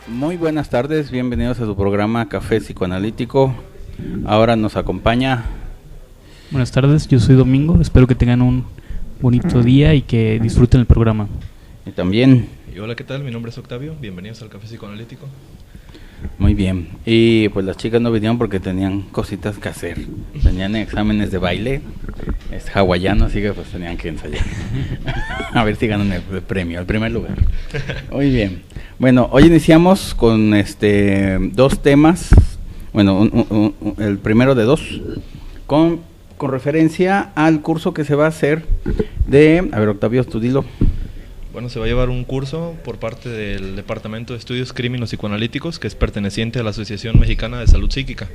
Muy buenas tardes, bienvenidos a su programa Café Psicoanalítico. Ahora nos acompaña. Buenas tardes, yo soy Domingo, espero que tengan un bonito día y que disfruten el programa. Y también. Y hola, ¿qué tal? Mi nombre es Octavio, bienvenidos al Café Psicoanalítico. Muy bien, y pues las chicas no vinieron porque tenían cositas que hacer, tenían exámenes de baile, es hawaiano, así que pues tenían que ensayar, a ver si ganan el premio, el primer lugar. Muy bien, bueno, hoy iniciamos con dos temas, bueno, el primero de dos, con referencia al curso que se va a hacer de, a ver Octavio, tú dilo. Bueno, se va a llevar un curso por parte del Departamento de Estudios Crímenes Psicoanalíticos, que es perteneciente a la Asociación Mexicana de Salud Psíquica.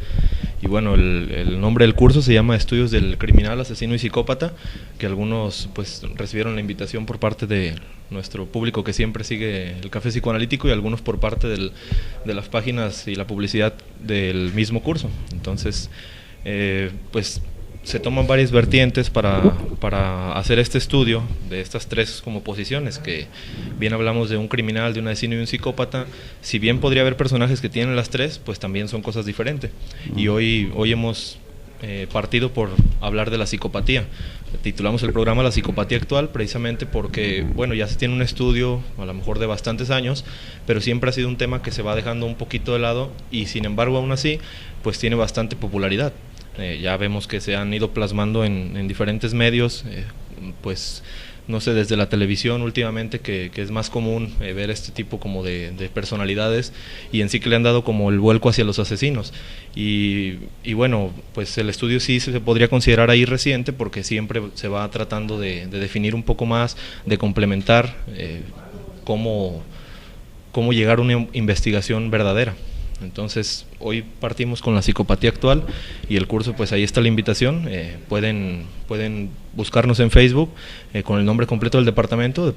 Y bueno, el nombre del curso se llama Estudios del Criminal, Asesino y Psicópata, que algunos pues recibieron la invitación por parte de nuestro público que siempre sigue el Café Psicoanalítico y algunos por parte de las páginas y la publicidad del mismo curso. Entonces, pues se toman varias vertientes para hacer este estudio de estas tres como posiciones, que bien hablamos de un criminal, de un asesino y un psicópata. Si bien podría haber personajes que tienen las tres, pues también son cosas diferentes. Y hoy hemos partido por hablar de la psicopatía. Titulamos el programa La Psicopatía Actual, precisamente porque, bueno, ya se tiene un estudio, a lo mejor de bastantes años, pero siempre ha sido un tema que se va dejando un poquito de lado y sin embargo aún así, pues tiene bastante popularidad. Ya vemos que se han ido plasmando en diferentes medios, pues no sé, desde la televisión últimamente que es más común ver este tipo como de personalidades y en sí que le han dado como el vuelco hacia los asesinos y bueno, pues el estudio sí se podría considerar ahí reciente porque siempre se va tratando de definir un poco más, de complementar cómo llegar a una investigación verdadera. Entonces, hoy partimos con la psicopatía actual y el curso, pues ahí está la invitación. Pueden buscarnos en Facebook con el nombre completo del Departamento de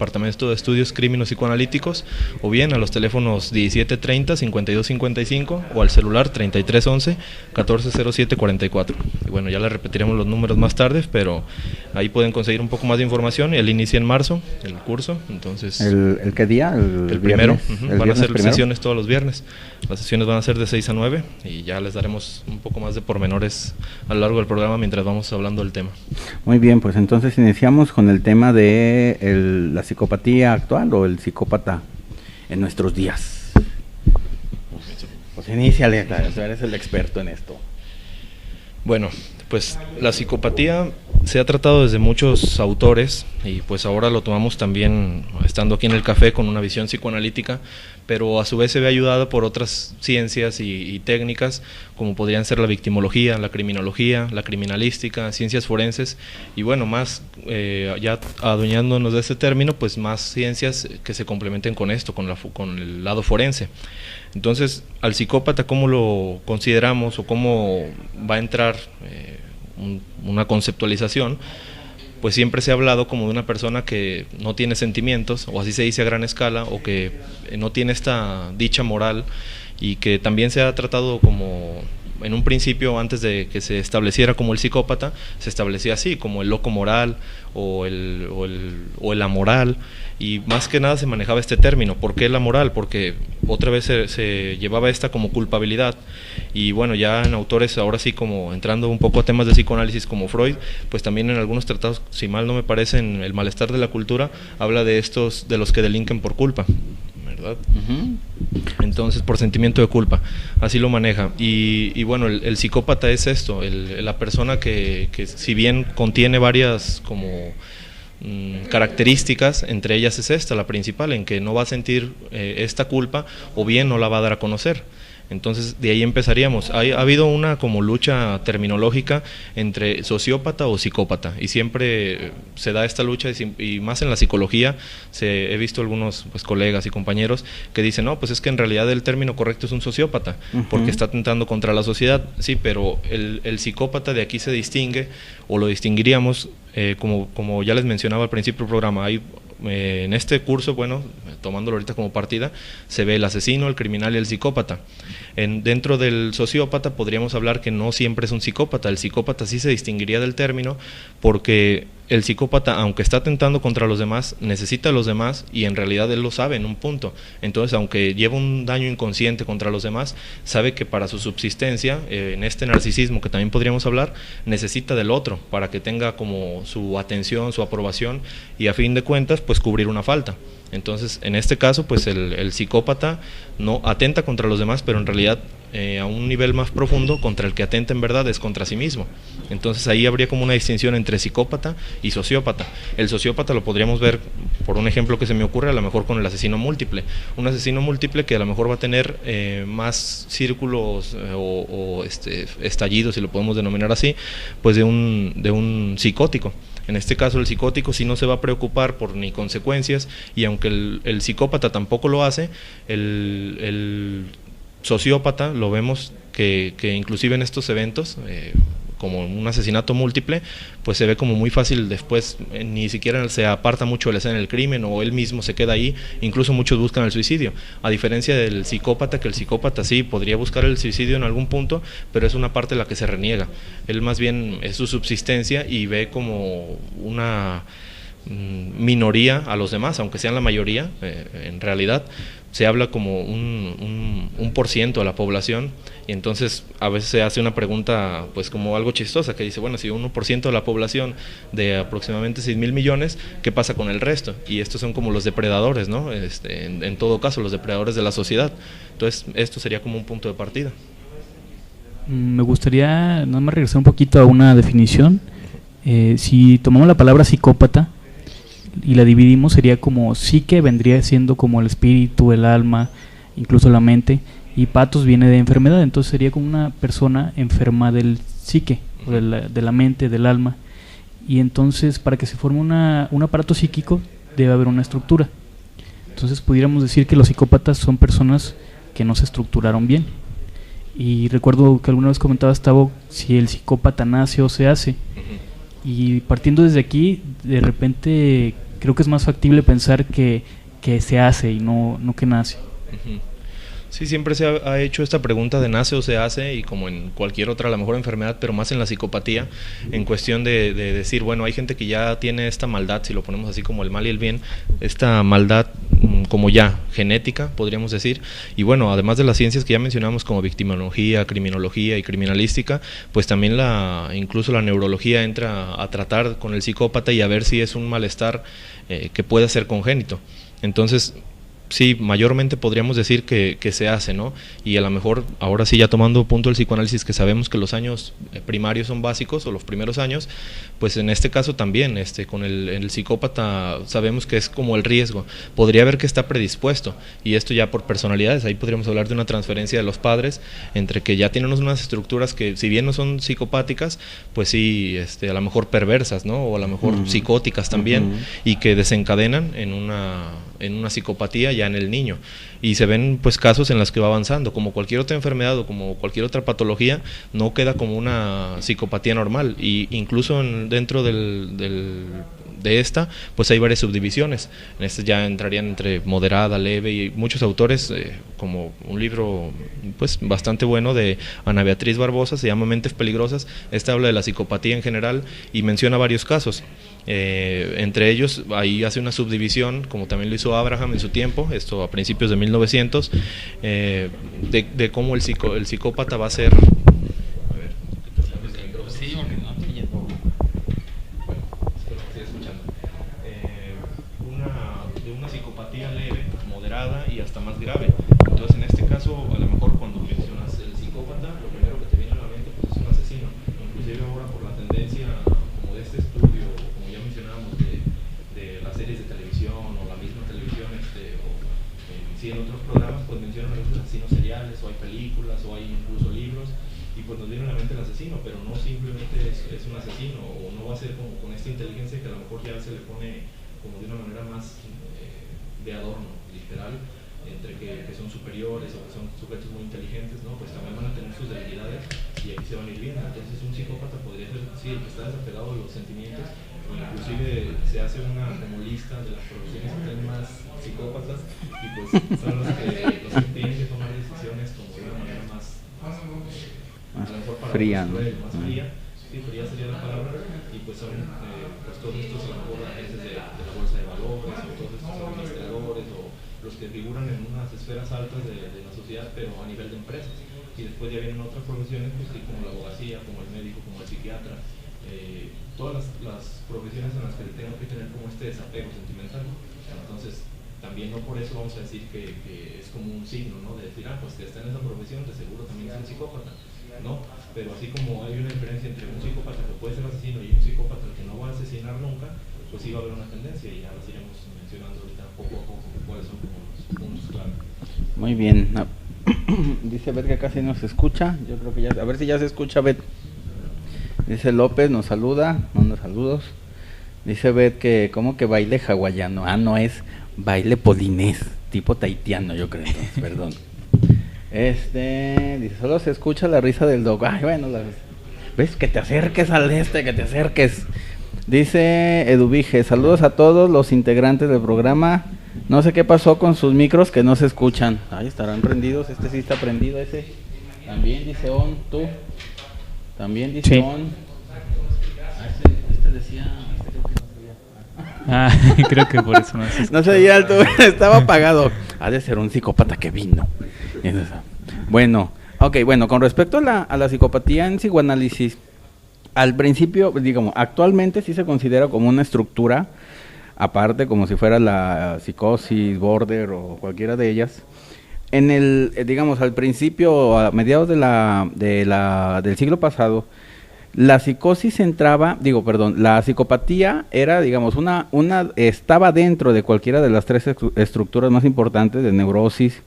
Estudios Crímenes Psicoanalíticos, o bien a los teléfonos 1730-5255 o al celular 3311-140744. Y bueno, ya les repetiremos los números más tarde, pero ahí pueden conseguir un poco más de información. Él inicia en marzo, el curso, entonces... ¿El qué día? El primero. Van a ser primero. sesiones todos los viernes. Las sesiones van a ser de 6 a 9 y ya les daremos un poco más de pormenores a lo largo del programa mientras vamos hablando del tema. Muy bien, pues entonces iniciamos con el tema de la psicopatía actual o el psicópata en nuestros días. Pues iníciale, claro, tú eres el experto en esto. Bueno, pues la psicopatía se ha tratado desde muchos autores y pues ahora lo tomamos también estando aquí en el café con una visión psicoanalítica, pero a su vez se ve ayudada por otras ciencias y técnicas como podrían ser la victimología, la criminología, la criminalística, ciencias forenses y bueno, más ya adueñándonos de este término, pues más ciencias que se complementen con esto, con el lado forense. Entonces, al psicópata, ¿cómo lo consideramos o cómo va a entrar una conceptualización? Pues siempre se ha hablado como de una persona que no tiene sentimientos, o así se dice a gran escala, o que no tiene esta dicha moral, y que también se ha tratado como, en un principio, antes de que se estableciera como el psicópata, se establecía así, como el loco moral, o el amoral, y más que nada se manejaba este término. ¿Por qué la moral? Porque otra vez se llevaba esta como culpabilidad, y bueno, ya en autores ahora sí como entrando un poco a temas de psicoanálisis como Freud, pues también en algunos tratados, si mal no me parece, en El malestar de la cultura, habla de de los que delinquen por culpa, ¿verdad? Entonces, por sentimiento de culpa, así lo maneja. Y bueno, el psicópata es esto, la persona que si bien contiene varias como características, entre ellas es esta, la principal, en que no va a sentir esta culpa o bien no la va a dar a conocer. Entonces de ahí empezaríamos. Ha habido una como lucha terminológica entre sociópata o psicópata y siempre se da esta lucha y más en la psicología he visto algunos pues, colegas y compañeros que dicen no, pues es que en realidad el término correcto es un sociópata porque está atentando contra la sociedad, sí, pero el psicópata de aquí se distingue o lo distinguiríamos como ya les mencionaba al principio del programa. Hay en este curso, bueno, tomándolo ahorita como partida, se ve el asesino, el criminal y el psicópata. Dentro del sociópata podríamos hablar que no siempre es un psicópata. El psicópata sí se distinguiría del término porque el psicópata, aunque está atentando contra los demás, necesita a los demás y en realidad él lo sabe en un punto. Entonces, aunque lleva un daño inconsciente contra los demás, sabe que para su subsistencia, en este narcisismo que también podríamos hablar, necesita del otro para que tenga como su atención, su aprobación y a fin de cuentas, pues cubrir una falta. Entonces, en este caso, pues el psicópata no atenta contra los demás, pero en realidad a un nivel más profundo, contra el que atenta en verdad es contra sí mismo. Entonces ahí habría como una distinción entre psicópata y sociópata. El sociópata lo podríamos ver, por un ejemplo que se me ocurre, a lo mejor con el asesino múltiple. Un asesino múltiple que a lo mejor va a tener más círculos estallidos, si lo podemos denominar así, pues de un psicótico. En este caso el psicótico sí no se va a preocupar por ni consecuencias, y aunque el psicópata tampoco lo hace, el sociópata lo vemos que inclusive en estos eventos, como un asesinato múltiple, pues se ve como muy fácil después, ni siquiera se aparta mucho de la escena del crimen o él mismo se queda ahí, incluso muchos buscan el suicidio, a diferencia del psicópata, que el psicópata sí podría buscar el suicidio en algún punto, pero es una parte de la que se reniega. Él más bien es su subsistencia y ve como una minoría a los demás, aunque sean la mayoría, en realidad se habla como un % de la población, y entonces a veces se hace una pregunta pues como algo chistosa, que dice, bueno, si 1% de la población de aproximadamente 6,000 millones, ¿qué pasa con el resto? Y estos son como los depredadores, ¿no? En todo caso, los depredadores de la sociedad. Entonces esto sería como un punto de partida. Me gustaría nada más regresar un poquito a una definición. Si tomamos la palabra psicópata y la dividimos, sería como psique, vendría siendo como el espíritu, el alma, incluso la mente, y patos viene de enfermedad, entonces sería como una persona enferma del psique, o de la mente, del alma. Y entonces para que se forme un aparato psíquico debe haber una estructura. Entonces pudiéramos decir que los psicópatas son personas que no se estructuraron bien. Y recuerdo que alguna vez comentaba Tavo si el psicópata nace o se hace. Y partiendo desde aquí, de repente creo que es más factible pensar que se hace y no que nace. Sí, siempre se ha hecho esta pregunta de nace o se hace, y como en cualquier otra, a lo mejor enfermedad, pero más en la psicopatía, en cuestión de decir, bueno, hay gente que ya tiene esta maldad, si lo ponemos así como el mal y el bien, esta maldad como ya genética, podríamos decir, y bueno, además de las ciencias que ya mencionamos como victimología, criminología y criminalística, pues también incluso la neurología entra a tratar con el psicópata y a ver si es un malestar que pueda ser congénito. Entonces, sí, mayormente podríamos decir que se hace, ¿no? Y a lo mejor, ahora sí, ya tomando punto el psicoanálisis, que sabemos que los años primarios son básicos, o los primeros años, pues en este caso también, con el psicópata sabemos que es como el riesgo. Podría haber que está predispuesto, y esto ya por personalidades, ahí podríamos hablar de una transferencia de los padres, entre que ya tienen unas estructuras que, si bien no son psicopáticas, pues sí, a lo mejor perversas, ¿no? O a lo mejor psicóticas también, y que desencadenan en una psicopatía ya en el niño, y se ven pues casos en los que va avanzando, como cualquier otra enfermedad o como cualquier otra patología, no queda como una psicopatía normal, y incluso dentro de esta, pues hay varias subdivisiones. En este ya entrarían entre moderada, leve, y muchos autores, como un libro pues bastante bueno de Ana Beatriz Barbosa, se llama Mentes Peligrosas. Esta habla de la psicopatía en general y menciona varios casos. Entre ellos, ahí hace una subdivisión, como también lo hizo Abraham en su tiempo, esto a principios de 1900, de cómo el psicópata va a ser... una psicopatía leve, moderada y hasta más grave. Entonces, en este caso, a lo mejor cuando mencionas el psicópata, lo primero que te viene a la mente pues es un asesino. Inclusive ahora, por la tendencia como de este estudio, como ya mencionábamos, de las series de televisión o la misma televisión, o en otros programas, pues mencionan a veces asesinos seriales, o hay películas, o hay incluso libros, y pues nos viene a la mente el asesino, pero no simplemente es un asesino, o no va a ser como con esta inteligencia que a lo mejor ya se le pone como de una manera más de adorno, literal, entre que son superiores o que son sujetos muy inteligentes, ¿no? Pues también van a tener sus debilidades y aquí se van a ir viendo. Entonces un psicópata podría ser, sí, el que está desapegado de los sentimientos, o inclusive se hace una como lista de las profesiones que tienen más psicópatas, y pues son los que tienen que tomar decisiones como de una manera más fría, ¿no? Más fría. Sí, fría sería la palabra, y pues son pues todos estos a lo mejor agentes de la bolsa de valores, o todos estos administradores, o los que figuran en unas esferas altas de la sociedad, pero a nivel de empresas. Y después ya vienen otras profesiones, pues sí, como la abogacía, como el médico, como el psiquiatra, todas las profesiones en las que tengo que tener como este desapego sentimental. Entonces, también no por eso vamos a decir que es como un signo, ¿no? De decir, pues que está en esa profesión, de seguro también es un psicópata, ¿no? Pero así como hay una diferencia entre un psicópata que puede ser asesino y un psicópata que no va a asesinar nunca, pues sí va a haber una tendencia, y ya las iremos mencionando ahorita poco a poco cuáles son como los puntos clave. Muy bien. Dice Bet que casi no se escucha. Yo creo que ya, a ver si ya se escucha, Bet. Dice López, nos saluda, manda saludos. Dice Bet que, ¿cómo que baile hawaiano? No es baile polinés, tipo tahitiano, yo creo, entonces, perdón. Dice, solo se escucha la risa del dog. Ay, bueno, ves, que te acerques al que te acerques. Dice Eduvige, saludos a todos los integrantes del programa. No sé qué pasó con sus micros que no se escuchan. Ay, estarán prendidos. Este sí está prendido, ese. También dice on, tú. También dice sí. On. Este decía, creo que no sabía. Creo que por eso no se no se veía alto, estaba apagado. Ha de ser un psicópata que vino. Bueno, con respecto a la psicopatía en psicoanálisis, al principio, digamos, actualmente sí se considera como una estructura aparte, como si fuera la psicosis, border o cualquiera de ellas. En digamos, al principio, a mediados del siglo pasado, la psicosis la psicopatía era, digamos, estaba dentro de cualquiera de las tres estructuras más importantes de neurosis,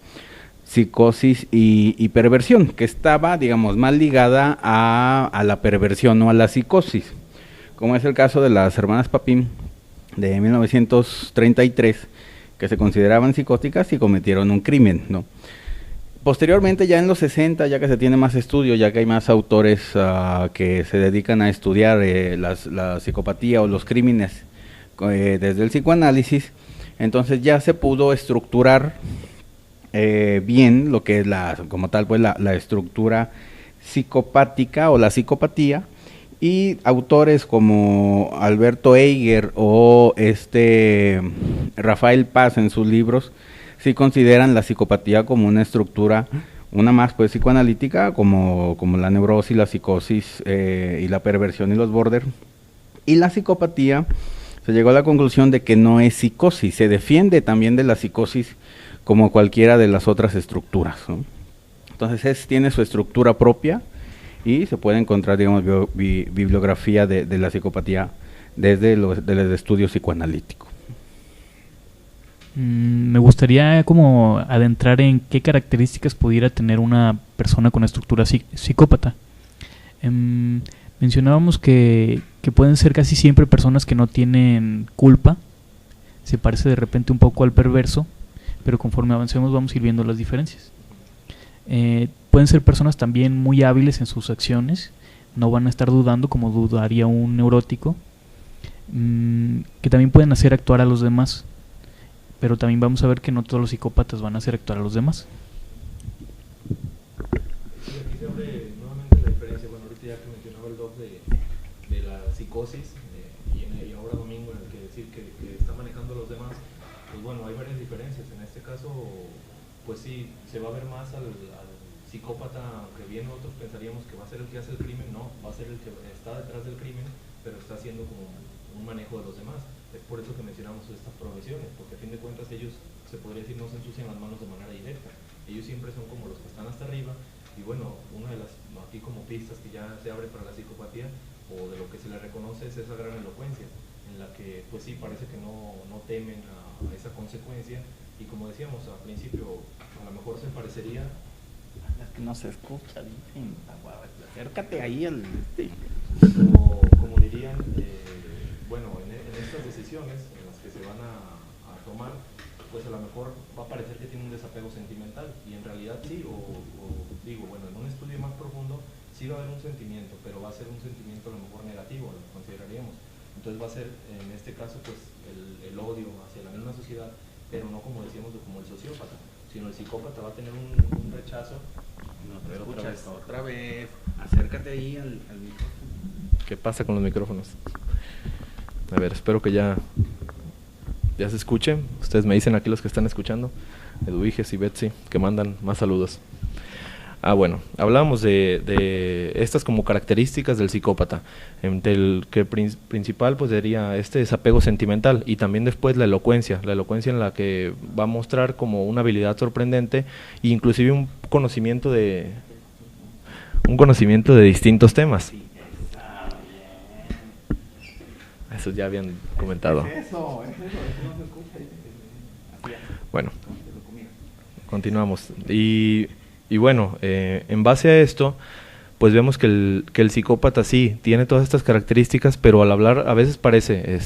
psicosis y perversión, que estaba, digamos, más ligada a la perversión o a la psicosis, como es el caso de las hermanas Papin de 1933, que se consideraban psicóticas y cometieron un crimen, ¿no? Posteriormente, ya en los 60, ya que se tiene más estudio, ya que hay más autores que se dedican a estudiar la psicopatía o los crímenes desde el psicoanálisis, entonces ya se pudo estructurar bien lo que es como tal, pues la estructura psicopática o la psicopatía, y autores como Alberto Eiger o Rafael Paz en sus libros sí consideran la psicopatía como una estructura, una más pues psicoanalítica, como la neurosis, la psicosis y la perversión y los border. Y la psicopatía se llegó a la conclusión de que no es psicosis, se defiende también de la psicosis como cualquiera de las otras estructuras, ¿no? Entonces tiene su estructura propia y se puede encontrar, digamos, bibliografía de la psicopatía desde el estudio psicoanalítico. Me gustaría como adentrar en qué características pudiera tener una persona con estructura psicópata. Mencionábamos que pueden ser casi siempre personas que no tienen culpa. Se parece de repente un poco al perverso, pero conforme avancemos vamos a ir viendo las diferencias. Pueden ser personas también muy hábiles en sus acciones, no van a estar dudando como dudaría un neurótico, que también pueden hacer actuar a los demás, pero también vamos a ver que no todos los psicópatas van a hacer actuar a los demás. Sí, aquí se abre nuevamente la diferencia. Bueno, ahorita ya que mencionaba el doc de la psicosis y ahora Domingo en el que decir que está manejando a los demás, pues bueno, hay varias diferencias. En este caso, pues sí, se va a ver más al psicópata, aunque bien nosotros pensaríamos que va a ser el que hace el crimen, no, va a ser el que está detrás del crimen, pero está haciendo como un manejo de los demás. Es por eso que mencionamos estas profesiones, porque a fin de cuentas ellos, se podría decir, no se ensucian las manos de manera directa. Ellos siempre son como los que están hasta arriba, y bueno, una de las, aquí como pistas que ya se abre para la psicopatía, o de lo que se le reconoce, es esa gran elocuencia, en la que pues sí, parece que no temen a esa consecuencia, y como decíamos al principio, a lo mejor se parecería... No se escucha, dicen, acércate ahí al... Como dirían, bueno, en estas decisiones en las que se van a tomar, pues a lo mejor va a parecer que tiene un desapego sentimental, y en realidad sí, o digo, bueno, en un estudio más profundo sí va a haber un sentimiento, pero va a ser un sentimiento a lo mejor negativo, lo consideraríamos. Entonces va a ser, en este caso, pues el odio hacia la misma sociedad, pero no como decíamos, como el sociópata, sino el psicópata va a tener un rechazo. No te escuchas otra vez. Acércate ahí al micrófono. ¿Qué pasa con los micrófonos? A ver, espero que ya se escuche. Ustedes me dicen aquí los que están escuchando, Eduviges y Betsy, que mandan más saludos. Bueno, hablábamos de estas como características del psicópata, el que principal pues sería este desapego sentimental, y también después la elocuencia en la que va a mostrar como una habilidad sorprendente e inclusive un conocimiento de distintos temas. Eso ya habían comentado. Bueno, continuamos. Y bueno, en base a esto, pues vemos que el psicópata sí tiene todas estas características, pero al hablar a veces parece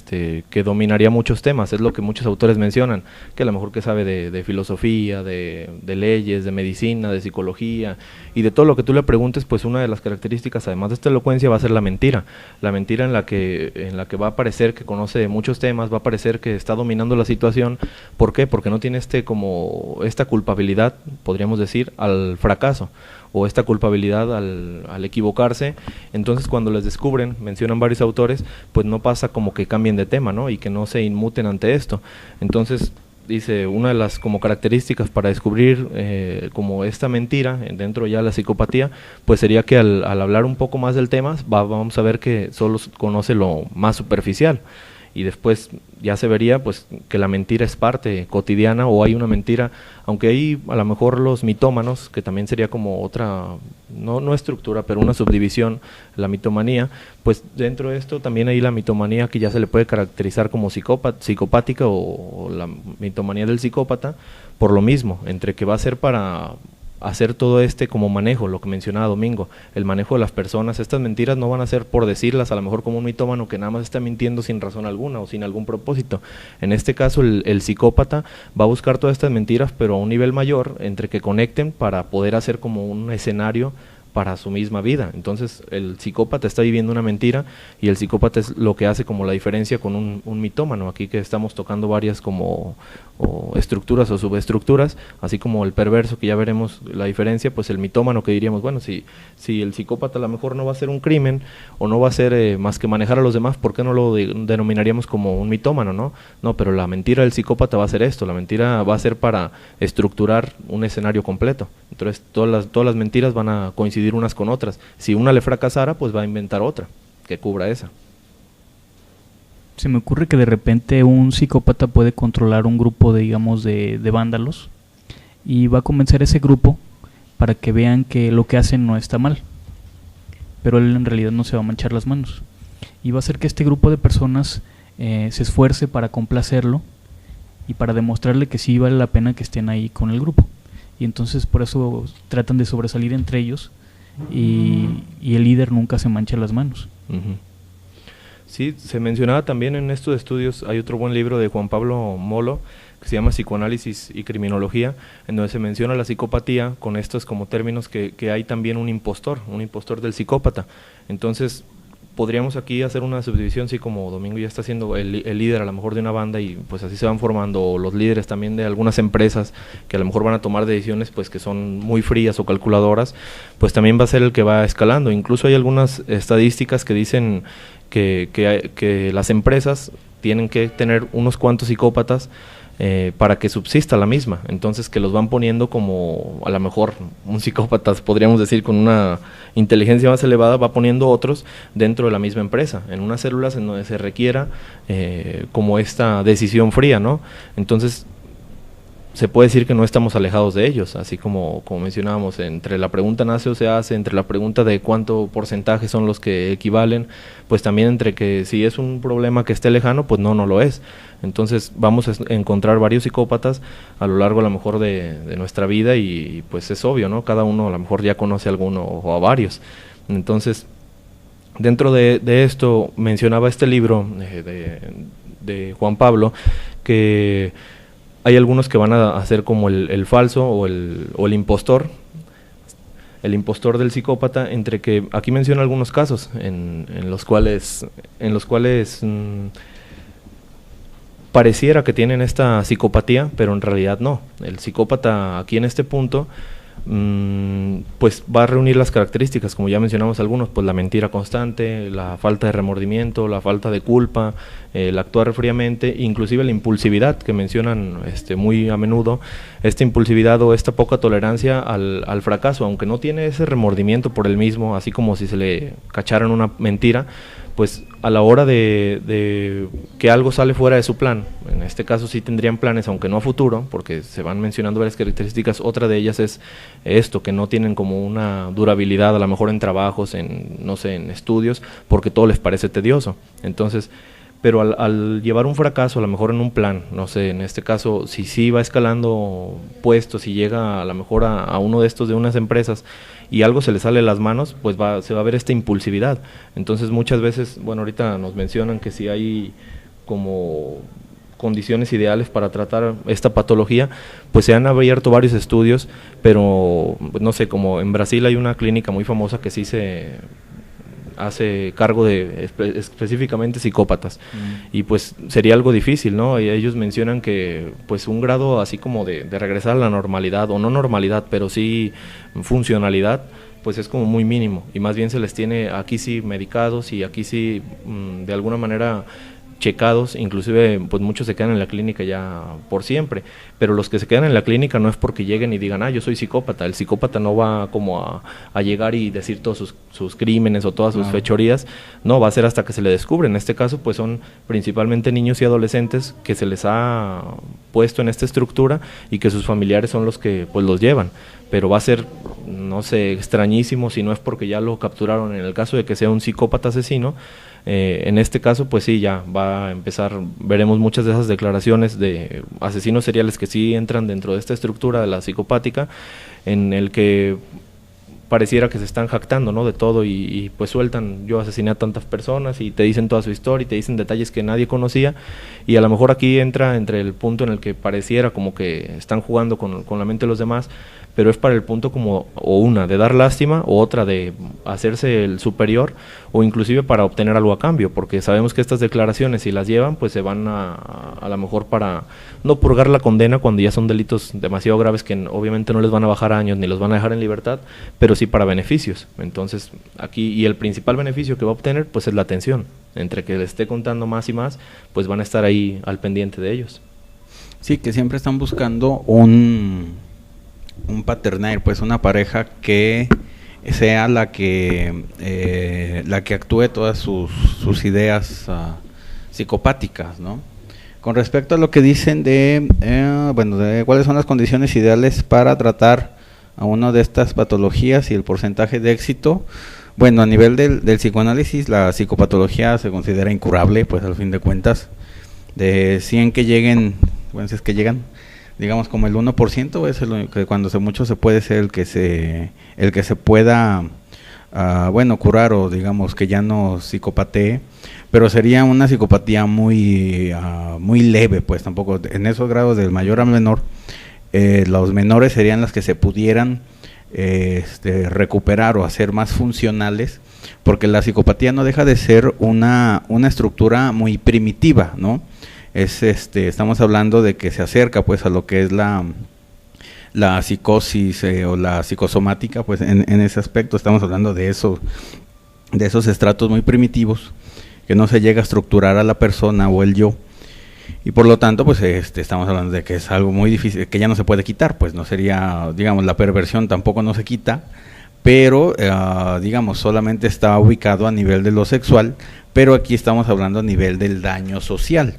que dominaría muchos temas. Es lo que muchos autores mencionan, que a lo mejor que sabe de filosofía, de leyes, de medicina, de psicología, y de todo lo que tú le preguntes, pues una de las características, además de esta elocuencia, va a ser la mentira en la que va a parecer que conoce de muchos temas, va a parecer que está dominando la situación. ¿Por qué? Porque no tiene esta culpabilidad, podríamos decir, al fracaso, o esta culpabilidad al equivocarse. Entonces cuando les descubren, mencionan varios autores, pues no pasa como que cambien de tema, ¿no? Y que no se inmuten ante esto. Entonces dice, una de las como características para descubrir como esta mentira dentro ya de la psicopatía, pues sería que al hablar un poco más del tema, vamos a ver que solo conoce lo más superficial, y después ya se vería pues que la mentira es parte cotidiana, o hay una mentira, aunque hay a lo mejor los mitómanos, que también sería como otra, no estructura, pero una subdivisión, la mitomanía, pues dentro de esto también hay la mitomanía que ya se le puede caracterizar como psicopática, o la mitomanía del psicópata, por lo mismo, entre que va a ser para hacer todo como manejo, lo que mencionaba Domingo, el manejo de las personas. Estas mentiras no van a ser por decirlas, a lo mejor como un mitómano que nada más está mintiendo sin razón alguna o sin algún propósito. En este caso el psicópata va a buscar todas estas mentiras, pero a un nivel mayor, entre que conecten para poder hacer como un escenario para su misma vida. Entonces el psicópata está viviendo una mentira, y el psicópata es lo que hace como la diferencia con un mitómano, aquí que estamos tocando varias como estructuras o subestructuras, así como el perverso, que ya veremos la diferencia. Pues el mitómano, que diríamos, bueno, si el psicópata a lo mejor no va a hacer un crimen, o no va a hacer más que manejar a los demás, ¿por qué no lo denominaríamos como un mitómano, no? No, pero la mentira del psicópata va a ser esto, la mentira va a ser para estructurar un escenario completo. Entonces todas las mentiras van a coincidir unas con otras. Si una le fracasara, pues va a inventar otra que cubra esa. Se me ocurre que de repente un psicópata puede controlar un grupo de vándalos, y va a convencer a ese grupo para que vean que lo que hacen no está mal, pero él en realidad no se va a manchar las manos, y va a hacer que este grupo de personas se esfuerce para complacerlo y para demostrarle que sí vale la pena que estén ahí con el grupo, y entonces por eso tratan de sobresalir entre ellos, y el líder nunca se mancha las manos. Uh-huh. Sí, se mencionaba también en estos estudios, hay otro buen libro de Juan Pablo Molo, que se llama Psicoanálisis y Criminología, en donde se menciona la psicopatía con estos como términos que hay también un impostor del psicópata. Entonces podríamos aquí hacer una subdivisión, sí, como Domingo ya está siendo el líder a lo mejor de una banda, y pues así se van formando los líderes también de algunas empresas que a lo mejor van a tomar decisiones pues que son muy frías o calculadoras, pues también va a ser el que va escalando. Incluso hay algunas estadísticas que dicen que las empresas tienen que tener unos cuantos psicópatas para que subsista la misma. Entonces que los van poniendo como, a lo mejor un psicópata, podríamos decir, con una inteligencia más elevada, va poniendo otros dentro de la misma empresa, en unas células en donde se requiera como esta decisión fría, ¿no? Entonces se puede decir que no estamos alejados de ellos, así como mencionábamos, entre la pregunta nace o se hace, entre la pregunta de cuánto porcentaje son los que equivalen, pues también entre que si es un problema que esté lejano, pues no lo es. Entonces vamos a encontrar varios psicópatas a lo largo a lo mejor de nuestra vida, y pues es obvio, ¿no? Cada uno a lo mejor ya conoce a alguno o a varios. Entonces, dentro de esto mencionaba este libro de Juan Pablo, que hay algunos que van a hacer como el falso o el impostor, el impostor del psicópata, entre que aquí menciona algunos casos en los cuales pareciera que tienen esta psicopatía, pero en realidad no. El psicópata aquí en este punto pues va a reunir las características, como ya mencionamos algunos, pues la mentira constante, la falta de remordimiento, la falta de culpa, el actuar fríamente, inclusive la impulsividad que mencionan muy a menudo, esta impulsividad o esta poca tolerancia al fracaso, aunque no tiene ese remordimiento por el mismo, así como si se le cacharan una mentira, pues a la hora de que algo sale fuera de su plan, en este caso sí tendrían planes, aunque no a futuro, porque se van mencionando varias características, otra de ellas es esto, que no tienen como una durabilidad, a lo mejor en trabajos, no sé, en estudios, porque todo les parece tedioso. Entonces, pero al llevar un fracaso, a lo mejor en un plan, no sé, en este caso, si sí va escalando puestos, si llega a lo mejor a uno de estos de unas empresas y algo se le sale de las manos, pues se va a ver esta impulsividad. Entonces muchas veces, bueno, ahorita nos mencionan que si hay como condiciones ideales para tratar esta patología, pues se han abierto varios estudios, pero no sé, como en Brasil hay una clínica muy famosa que sí se hace cargo de específicamente psicópatas, y pues sería algo difícil, ¿no? Y ellos mencionan que pues un grado así como de regresar a la normalidad, o no normalidad, pero sí funcionalidad, pues es como muy mínimo, y más bien se les tiene aquí sí medicados, y aquí sí de alguna manera checados, inclusive pues muchos se quedan en la clínica ya por siempre, pero los que se quedan en la clínica no es porque lleguen y digan, yo soy psicópata. El psicópata no va como a llegar y decir todos sus crímenes o todas sus fechorías, no, va a ser hasta que se le descubre. En este caso pues son principalmente niños y adolescentes que se les ha puesto en esta estructura y que sus familiares son los que pues los llevan, pero va a ser, no sé, extrañísimo si no es porque ya lo capturaron en el caso de que sea un psicópata asesino. En este caso pues sí, ya va a empezar, veremos muchas de esas declaraciones de asesinos seriales que sí entran dentro de esta estructura de la psicopática, en el que pareciera que se están jactando, ¿no?, de todo, y pues sueltan, yo asesiné a tantas personas, y te dicen toda su historia y te dicen detalles que nadie conocía, y a lo mejor aquí entra entre el punto en el que pareciera como que están jugando con la mente de los demás, pero es para el punto como, o una, de dar lástima, o otra, de hacerse el superior, o inclusive para obtener algo a cambio, porque sabemos que estas declaraciones, si las llevan, pues se van a lo mejor para no purgar la condena cuando ya son delitos demasiado graves que obviamente no les van a bajar años ni los van a dejar en libertad, pero sí para beneficios. Entonces aquí, y el principal beneficio que va a obtener pues es la atención, entre que le esté contando más y más, pues van a estar ahí al pendiente de ellos. Sí, que siempre están buscando un partner, pues una pareja que sea la que actúe todas sus ideas psicopáticas, ¿no? Con respecto a lo que dicen de cuáles son las condiciones ideales para tratar a una de estas patologías y el porcentaje de éxito, bueno, a nivel del psicoanálisis, la psicopatología se considera incurable, pues al fin de cuentas, de 100 que lleguen, bueno, si es que llegan, digamos como el 1% es el que cuando mucho se puede ser el que se pueda curar, o digamos que ya no psicopatee, pero sería una psicopatía muy leve, pues tampoco en esos grados del mayor al menor. Los menores serían las que se pudieran recuperar o hacer más funcionales, porque la psicopatía no deja de ser una estructura muy primitiva, ¿no? Estamos hablando de que se acerca pues a lo que es la psicosis o la psicosomática, pues en ese aspecto estamos hablando de esos estratos muy primitivos que no se llega a estructurar a la persona o el yo, y por lo tanto pues estamos hablando de que es algo muy difícil, que ya no se puede quitar, pues no sería, digamos, la perversión tampoco no se quita, pero digamos solamente está ubicado a nivel de lo sexual, pero aquí estamos hablando a nivel del daño social.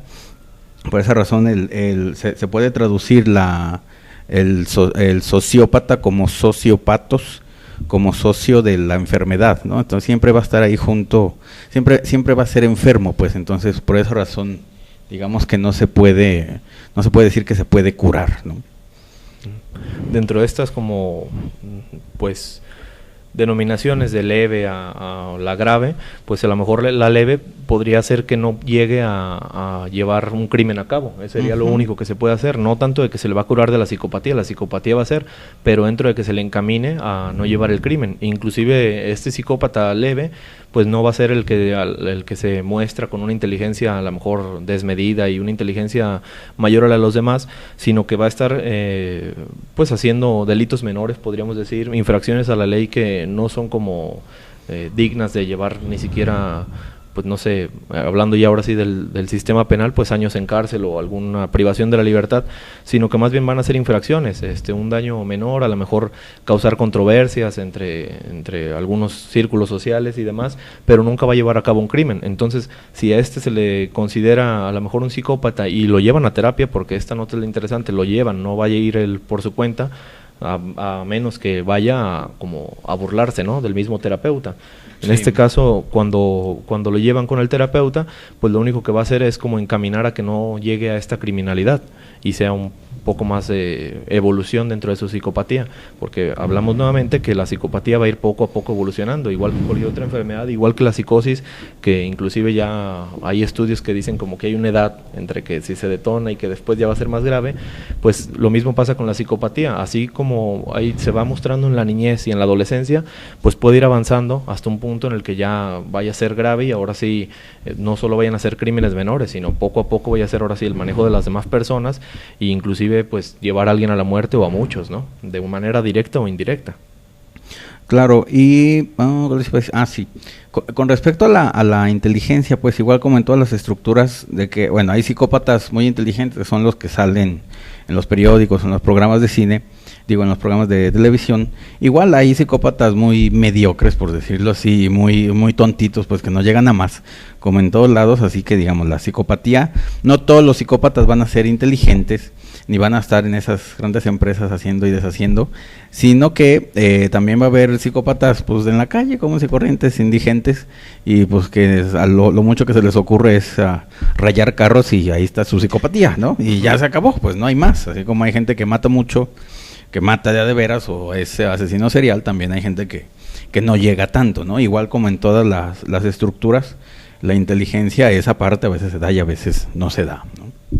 Por esa razón se puede traducir el sociópata como sociópatos, como socio de la enfermedad, ¿no? Entonces siempre va a estar ahí junto, siempre va a ser enfermo, pues entonces por esa razón digamos que no se puede decir que se puede curar, ¿no? Dentro de estas como pues denominaciones de leve a la grave, pues a lo mejor la leve podría ser que no llegue a llevar un crimen a cabo. Ese sería lo único que se puede hacer, no tanto de que se le va a curar de la psicopatía va a ser, pero dentro de que se le encamine a no llevar el crimen. Inclusive este psicópata leve, pues no va a ser el que se muestra con una inteligencia a lo mejor desmedida y una inteligencia mayor a la de los demás, sino que va a estar pues haciendo delitos menores, podríamos decir, infracciones a la ley que no son como dignas de llevar ni siquiera, pues no sé, hablando ya ahora sí del sistema penal, pues años en cárcel o alguna privación de la libertad, sino que más bien van a ser infracciones, un daño menor, a lo mejor causar controversias entre algunos círculos sociales y demás, pero nunca va a llevar a cabo un crimen. Entonces, si a se le considera a lo mejor un psicópata y lo llevan a terapia, porque esta nota es la interesante, lo llevan, no vaya a ir él por su cuenta, a menos que vaya como a burlarse, ¿no?, del mismo terapeuta. En este caso, cuando lo llevan con el terapeuta, pues lo único que va a hacer es como encaminar a que no llegue a esta criminalidad y sea un poco más de evolución dentro de su psicopatía, porque hablamos nuevamente que la psicopatía va a ir poco a poco evolucionando, igual que cualquier otra enfermedad, igual que la psicosis, que inclusive ya hay estudios que dicen como que hay una edad entre que si se detona y que después ya va a ser más grave, pues lo mismo pasa con la psicopatía, así como ahí se va mostrando en la niñez y en la adolescencia, pues puede ir avanzando hasta un punto en el que ya vaya a ser grave y ahora sí, no solo vayan a ser crímenes menores, sino poco a poco vaya a ser ahora sí el manejo de las demás personas e inclusive pues llevar a alguien a la muerte o a muchos, ¿no?, de manera directa o indirecta. Claro, y sí, con respecto a la inteligencia, pues igual como en todas las estructuras de que, bueno, hay psicópatas muy inteligentes, son los que salen en los periódicos, en los programas de cine, en los programas de televisión. Igual hay psicópatas muy mediocres, por decirlo así, muy tontitos, pues que no llegan a más, como en todos lados. Así que digamos, la psicopatía, no todos los psicópatas van a ser inteligentes, ni van a estar en esas grandes empresas haciendo y deshaciendo, sino que también va a haber psicópatas pues en la calle, comunes y corrientes, indigentes, y pues que a lo mucho que se les ocurre es rayar carros y ahí está su psicopatía, ¿no? Y ya se acabó, pues no hay más. Así como hay gente que mata mucho, que mata de veras o es asesino serial, también hay gente que no llega tanto, ¿no? Igual como en todas las estructuras, la inteligencia, esa parte a veces se da y a veces no se da, ¿no?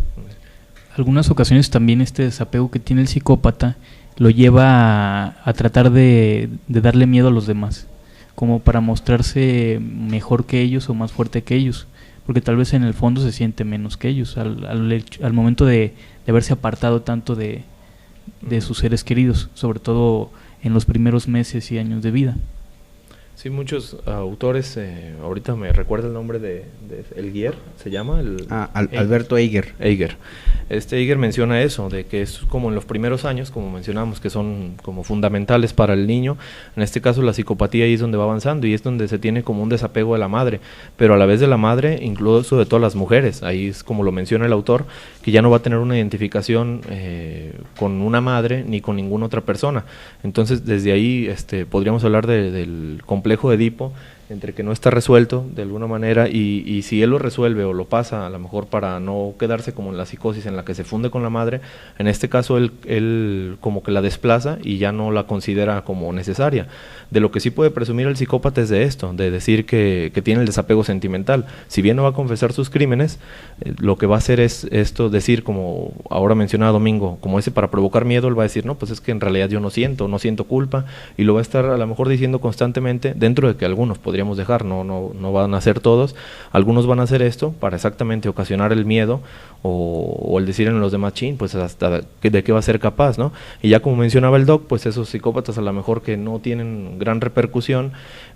Algunas ocasiones también este desapego que tiene el psicópata lo lleva a tratar de darle miedo a los demás, como para mostrarse mejor que ellos o más fuerte que ellos, porque tal vez en el fondo se siente menos que ellos al momento de haberse apartado tanto de sus seres queridos, sobre todo en los primeros meses y años de vida. Sí, muchos autores, ahorita me recuerda el nombre de Elguier, se llama Alberto Eiger. Eiger menciona eso, de que es como en los primeros años, como mencionamos, que son como fundamentales para el niño. En este caso la psicopatía ahí es donde va avanzando y es donde se tiene como un desapego de la madre, pero a la vez de la madre, incluso de todas las mujeres. Ahí es como lo menciona el autor, que ya no va a tener una identificación con una madre ni con ninguna otra persona. Entonces desde ahí podríamos hablar del complejo de Edipo, entre que no está resuelto de alguna manera y si él lo resuelve o lo pasa a lo mejor para no quedarse como en la psicosis en la que se funde con la madre, en este caso él como que la desplaza y ya no la considera como necesaria. De lo que sí puede presumir el psicópata es de esto, de decir que tiene el desapego sentimental. Si bien no va a confesar sus crímenes, lo que va a hacer es esto, decir, como ahora mencionaba Domingo, como ese para provocar miedo, él va a decir, no, pues es que en realidad yo no siento culpa, y lo va a estar a lo mejor diciendo constantemente, dentro de que algunos podríamos dejar, no van a hacer todos, algunos van a hacer esto para exactamente ocasionar el miedo o el decir en los demás, chin, pues hasta de qué va a ser capaz, ¿no? Y ya como mencionaba el doc, pues esos psicópatas a lo mejor que no tienen gran repercusión,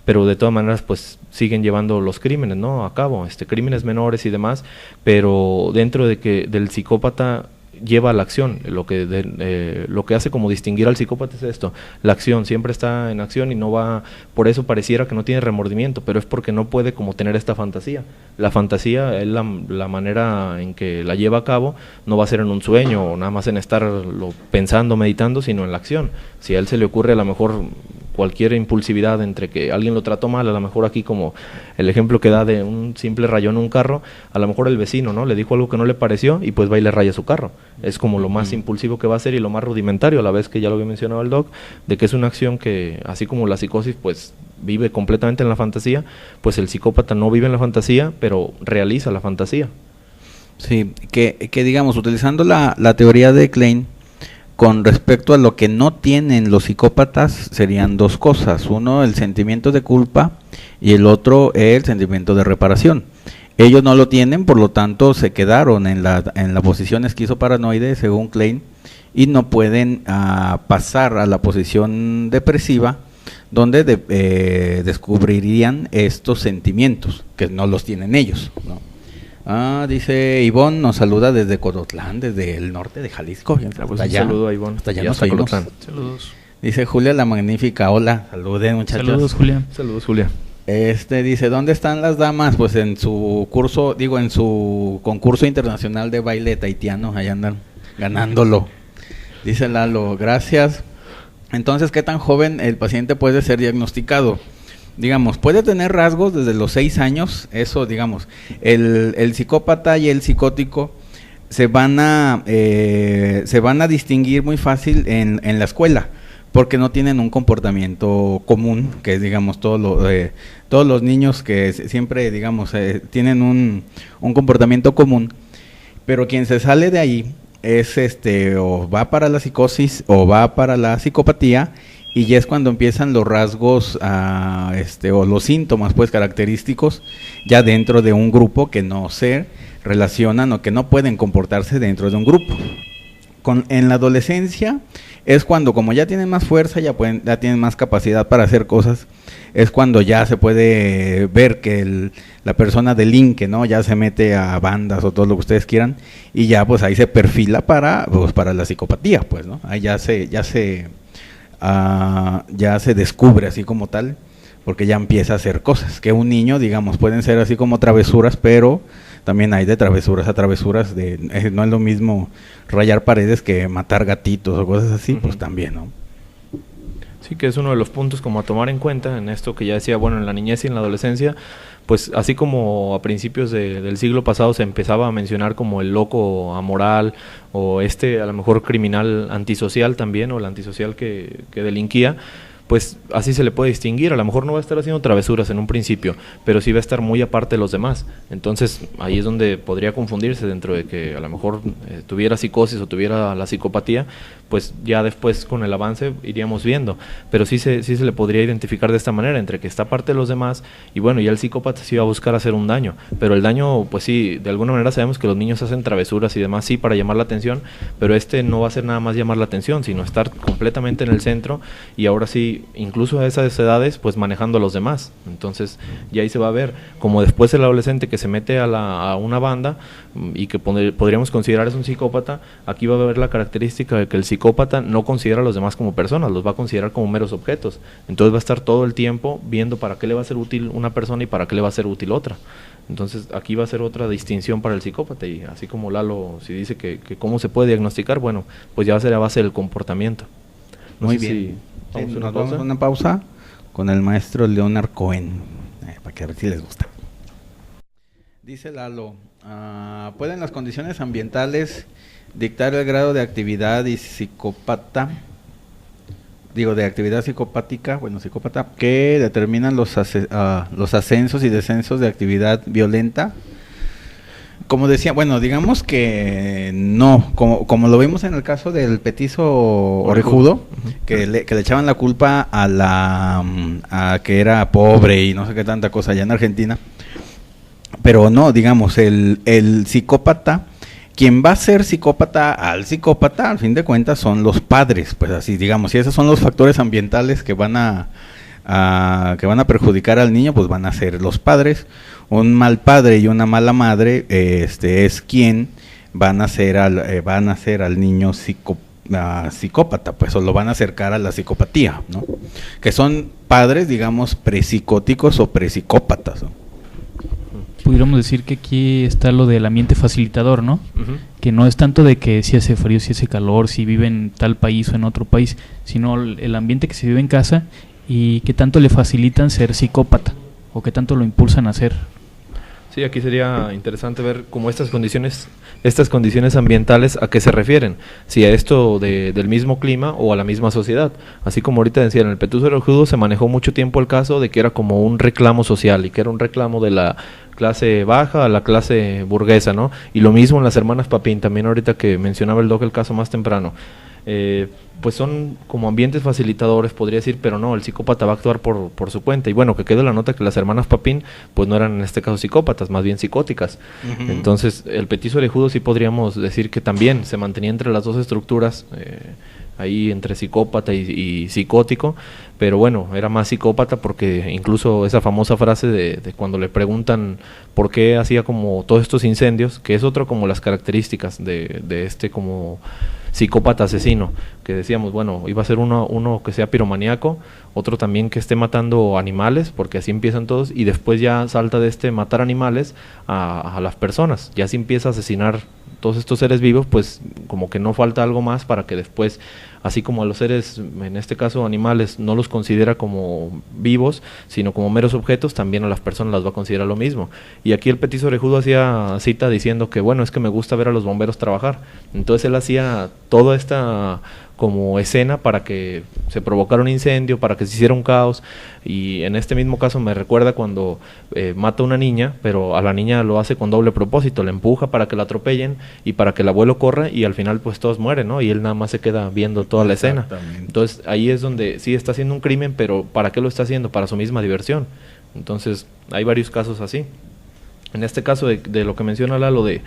pero de todas maneras pues siguen llevando los crímenes, ¿no?, a cabo, crímenes menores y demás, pero dentro de que del psicópata lleva a la acción. Lo que hace como distinguir al psicópata es esto, la acción, siempre está en acción y no va, por eso pareciera que no tiene remordimiento, pero es porque no puede como tener esta fantasía. La fantasía es la manera en que la lleva a cabo, no va a ser en un sueño o nada más en estar pensando, meditando, sino en la acción. Si a él se le ocurre a lo mejor cualquier impulsividad entre que alguien lo trató mal, a lo mejor aquí como el ejemplo que da de un simple rayón en un carro, a lo mejor el vecino, ¿no? Le dijo algo que no le pareció y pues va y le raya su carro. Es como lo más impulsivo que va a ser y lo más rudimentario, a la vez que ya lo había mencionado el doc, de que es una acción que, así como la psicosis, pues vive completamente en la fantasía, pues el psicópata no vive en la fantasía, pero realiza la fantasía. Sí, que digamos, utilizando la teoría de Klein, con respecto a lo que no tienen los psicópatas, serían dos cosas. Uno, el sentimiento de culpa, y el otro, el sentimiento de reparación. Ellos no lo tienen, por lo tanto, se quedaron en la posición esquizoparanoide, según Klein, y no pueden pasar a la posición depresiva, donde descubrirían estos sentimientos, que no los tienen ellos, ¿no? Dice Ivonne, nos saluda desde Codotlán, desde el norte de Jalisco. Pues un saludo a Ivonne. Hasta allá nos oímos. Saludos. Dice Julia la Magnífica, hola, saluden muchachos. Saludos, Julia. Saludos, Julia. Dice, ¿dónde están las damas? Pues en su curso, en su concurso internacional de baile tahitiano, allá andan ganándolo. Dice Lalo, gracias. Entonces, ¿qué tan joven el paciente puede ser diagnosticado? Digamos, puede tener rasgos desde los 6 años, eso digamos, el psicópata y el psicótico se van a distinguir muy fácil en la escuela, porque no tienen un comportamiento común, que es, digamos, todos los niños que siempre, digamos, tienen un comportamiento común, pero quien se sale de ahí es o va para la psicosis o va para la psicopatía, y ya es cuando empiezan los rasgos o los síntomas pues característicos ya dentro de un grupo que no se relacionan o que no pueden comportarse dentro de un grupo. En la adolescencia es cuando, como ya tienen más fuerza, ya tienen más capacidad para hacer cosas, es cuando ya se puede ver que la persona delinque, ¿no? Ya se mete a bandas o todo lo que ustedes quieran, y ya pues ahí se perfila para la psicopatía, pues, ¿no? Ahí ya se descubre así como tal, porque ya empieza a hacer cosas, que un niño, digamos, pueden ser así como travesuras, pero también hay de travesuras a travesuras, no es lo mismo rayar paredes que matar gatitos o cosas así, pues también, ¿no? Sí, que es uno de los puntos como a tomar en cuenta en esto que ya decía, bueno, en la niñez y en la adolescencia, pues así como a principios del siglo pasado se empezaba a mencionar como el loco amoral o a lo mejor criminal antisocial también, o el antisocial que delinquía, pues así se le puede distinguir. A lo mejor no va a estar haciendo travesuras en un principio, pero sí va a estar muy aparte de los demás. Entonces ahí es donde podría confundirse, dentro de que a lo mejor tuviera psicosis o tuviera la psicopatía, pues ya después con el avance iríamos viendo, pero sí se le podría identificar de esta manera, entre que está aparte de los demás, y bueno, ya el psicópata sí va a buscar hacer un daño, pero el daño, pues sí, de alguna manera sabemos que los niños hacen travesuras y demás, sí, para llamar la atención, pero no va a ser nada más llamar la atención, sino estar completamente en el centro, y ahora sí, incluso a esas edades, pues manejando a los demás. Entonces ya ahí se va a ver, como después el adolescente que se mete a una banda y que podríamos considerar es un psicópata, aquí va a haber la característica de que el psicópata no considera a los demás como personas, los va a considerar como meros objetos. Entonces va a estar todo el tiempo viendo para qué le va a ser útil una persona y para qué le va a ser útil otra. Entonces aquí va a ser otra distinción para el psicópata, y así como Lalo si dice que cómo se puede diagnosticar, bueno, pues ya va a ser a base del comportamiento. Muy bien. Nos vamos a una pausa con el maestro Leonard Cohen, para que a ver si les gusta. Dice Lalo, ¿pueden las condiciones ambientales dictar el grado de actividad psicópata que determinan los ascensos y descensos de actividad violenta? Como decía, bueno, digamos que no, como lo vimos en el caso del petizo orejudo, que le echaban la culpa a que era pobre y no sé qué tanta cosa allá en Argentina, pero no, digamos, el psicópata, quien va a ser psicópata, al fin de cuentas son los padres, pues así, digamos, y esos son los factores ambientales que van a perjudicar al niño, pues van a ser los padres. Un mal padre y una mala madre es quien van a hacer al niño psicópata, pues, o lo van a acercar a la psicopatía, ¿no? Que son padres, digamos, prepsicóticos o prepsicópatas, ¿no? Pudiéramos decir que aquí está lo del ambiente facilitador, ¿no? Uh-huh. Que no es tanto de que si hace frío, si hace calor, si vive en tal país o en otro país, sino el ambiente que se vive en casa y qué tanto le facilitan ser psicópata o qué tanto lo impulsan a ser. Sí, aquí sería interesante ver cómo estas condiciones ambientales a qué se refieren, si a esto del mismo clima o a la misma sociedad. Así como ahorita decía, en el Petuso Orejudo se manejó mucho tiempo el caso de que era como un reclamo social y que era un reclamo de la clase baja a la clase burguesa, ¿no? Y lo mismo en las hermanas Papín, también ahorita que mencionaba el doc el caso más temprano. Pues son como ambientes facilitadores, podría decir, pero no, el psicópata va a actuar por su cuenta. Y bueno, que quede la nota que las hermanas Papín, pues no eran en este caso psicópatas, más bien psicóticas. Entonces, el Petiso Orejudo sí podríamos decir que también se mantenía entre las dos estructuras, ahí entre psicópata y psicótico, pero bueno, era más psicópata porque incluso esa famosa frase de cuando le preguntan por qué hacía como todos estos incendios, que es otro como las características de este como psicópata asesino, que decíamos, bueno, iba a ser uno que sea piromaníaco, otro también que esté matando animales, porque así empiezan todos, y después ya salta de matar animales a las personas, ya si empieza a asesinar todos estos seres vivos, pues como que no falta algo más para que después, así como a los seres, en este caso animales, no los considera como vivos, sino como meros objetos, también a las personas las va a considerar lo mismo. Y aquí el Petiso Orejudo hacía cita diciendo que bueno, es que me gusta ver a los bomberos trabajar. Entonces él hacía toda esta como escena para que se provocara un incendio, para que se hiciera un caos, y en este mismo caso me recuerda cuando mata a una niña, pero a la niña lo hace con doble propósito, la empuja para que la atropellen y para que el abuelo corra, y al final pues todos mueren, ¿no? Y él nada más se queda viendo toda la escena. Entonces ahí es donde sí está haciendo un crimen, pero ¿para qué lo está haciendo? Para su misma diversión. Entonces hay varios casos así. En este caso de lo que menciona Lalo, de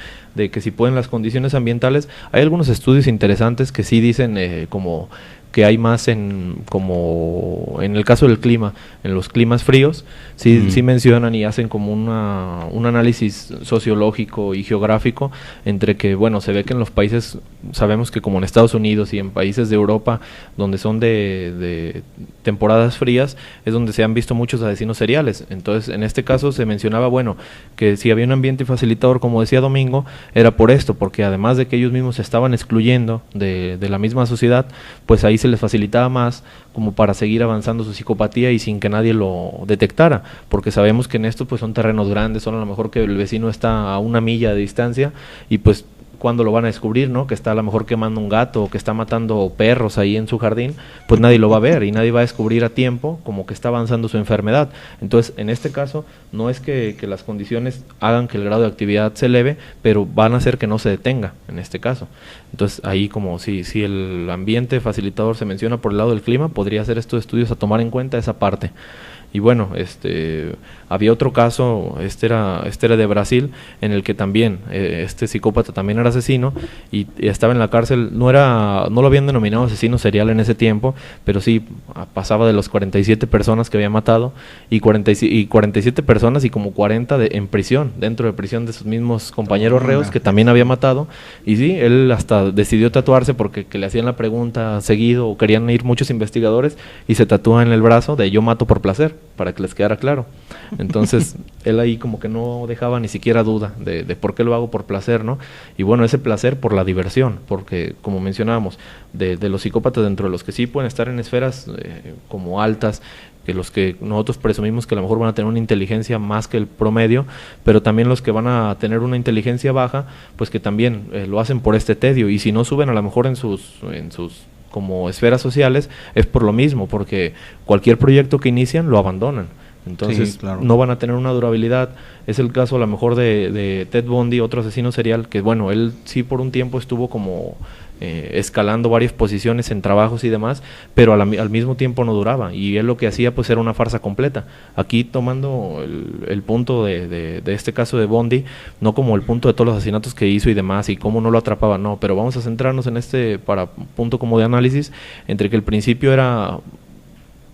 que si pueden las condiciones ambientales, hay algunos estudios interesantes que sí dicen como que hay más como en el caso del clima, en los climas fríos, sí mencionan y hacen como un análisis sociológico y geográfico entre que, bueno, se ve que en los países, sabemos que como en Estados Unidos y en países de Europa, donde son de temporadas frías, es donde se han visto muchos asesinos seriales. Entonces, en este caso se mencionaba, bueno, que si había un ambiente facilitador, como decía Domingo, era por esto, porque además de que ellos mismos se estaban excluyendo de la misma sociedad, pues ahí se les facilitaba más como para seguir avanzando su psicopatía y sin que nadie lo detectara, porque sabemos que en esto pues son terrenos grandes, son a lo mejor que el vecino está a 1 milla de distancia y pues cuando lo van a descubrir, ¿no? Que está a lo mejor quemando un gato o que está matando perros ahí en su jardín, pues nadie lo va a ver y nadie va a descubrir a tiempo como que está avanzando su enfermedad. Entonces, en este caso, no es que las condiciones hagan que el grado de actividad se eleve, pero van a hacer que no se detenga, en este caso. Entonces, ahí como si el ambiente facilitador se menciona por el lado del clima, podría ser estos estudios a tomar en cuenta esa parte. Y bueno, había otro caso, este era de Brasil, en el que también este psicópata también era asesino y estaba en la cárcel. No lo habían denominado asesino serial en ese tiempo, pero sí pasaba de los 47 personas que había matado y 47 personas y como 40 en prisión, dentro de prisión de sus mismos compañeros reos que también había matado. Y sí, él hasta decidió tatuarse porque que le hacían la pregunta seguido o querían ir muchos investigadores y se tatúa en el brazo de yo mato por placer, para que les quedara claro. Entonces, él ahí como que no dejaba ni siquiera duda de por qué lo hago por placer, ¿no? Y bueno, ese placer por la diversión, porque como mencionábamos, de los psicópatas dentro de los que sí pueden estar en esferas como altas, que los que nosotros presumimos que a lo mejor van a tener una inteligencia más que el promedio, pero también los que van a tener una inteligencia baja, pues que también lo hacen por este tedio, y si no suben a lo mejor en sus como esferas sociales, es por lo mismo, porque cualquier proyecto que inician lo abandonan. Entonces, sí, claro, no van a tener una durabilidad. Es el caso a lo mejor de Ted Bundy, otro asesino serial, que bueno, él sí por un tiempo estuvo como escalando varias posiciones en trabajos y demás, pero al mismo tiempo no duraba, y él lo que hacía pues era una farsa completa. Aquí tomando el punto de este caso de Bundy, no como el punto de todos los asesinatos que hizo y demás, y cómo no lo atrapaba, no, pero vamos a centrarnos en para punto como de análisis, entre que el principio era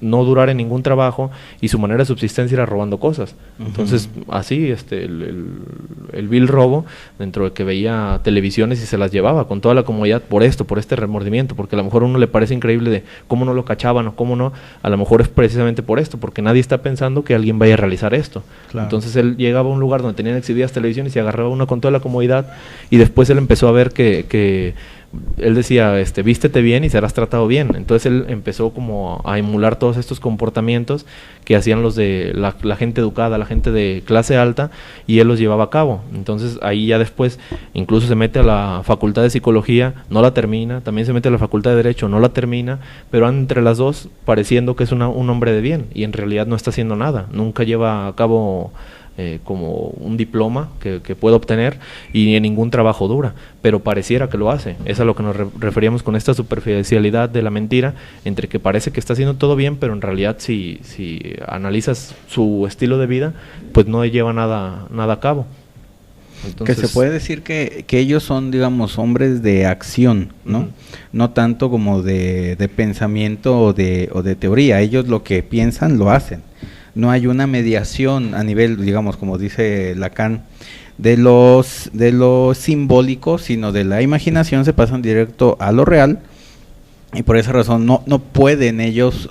no durar en ningún trabajo y su manera de subsistencia era robando cosas. Entonces, así, el vil robo, dentro de que veía televisiones y se las llevaba con toda la comodidad por este remordimiento, porque a lo mejor a uno le parece increíble de cómo no lo cachaban o cómo no, a lo mejor es precisamente por esto, porque nadie está pensando que alguien vaya a realizar esto. Claro. Entonces él llegaba a un lugar donde tenían exhibidas televisiones y agarraba uno con toda la comodidad, y después él empezó a ver que él decía, vístete bien y serás tratado bien. Entonces él empezó como a emular todos estos comportamientos que hacían los de la gente educada, la gente de clase alta, y él los llevaba a cabo. Entonces ahí ya después incluso se mete a la facultad de psicología, no la termina, también se mete a la facultad de derecho, no la termina, pero entre las dos pareciendo que es un hombre de bien, y en realidad no está haciendo nada, nunca lleva a cabo como un diploma que puede obtener, y en ningún trabajo dura, pero pareciera que lo hace. Es a lo que nos referíamos con esta superficialidad de la mentira, entre que parece que está haciendo todo bien, pero en realidad si analizas su estilo de vida, pues no lleva nada a cabo. Entonces, que se puede decir que ellos son, digamos, hombres de acción, ¿no? No tanto como de pensamiento o de teoría. Ellos lo que piensan lo hacen. No hay una mediación a nivel, digamos, como dice Lacan, de lo simbólico, sino de la imaginación. Se pasan directo a lo real, y por esa razón no pueden ellos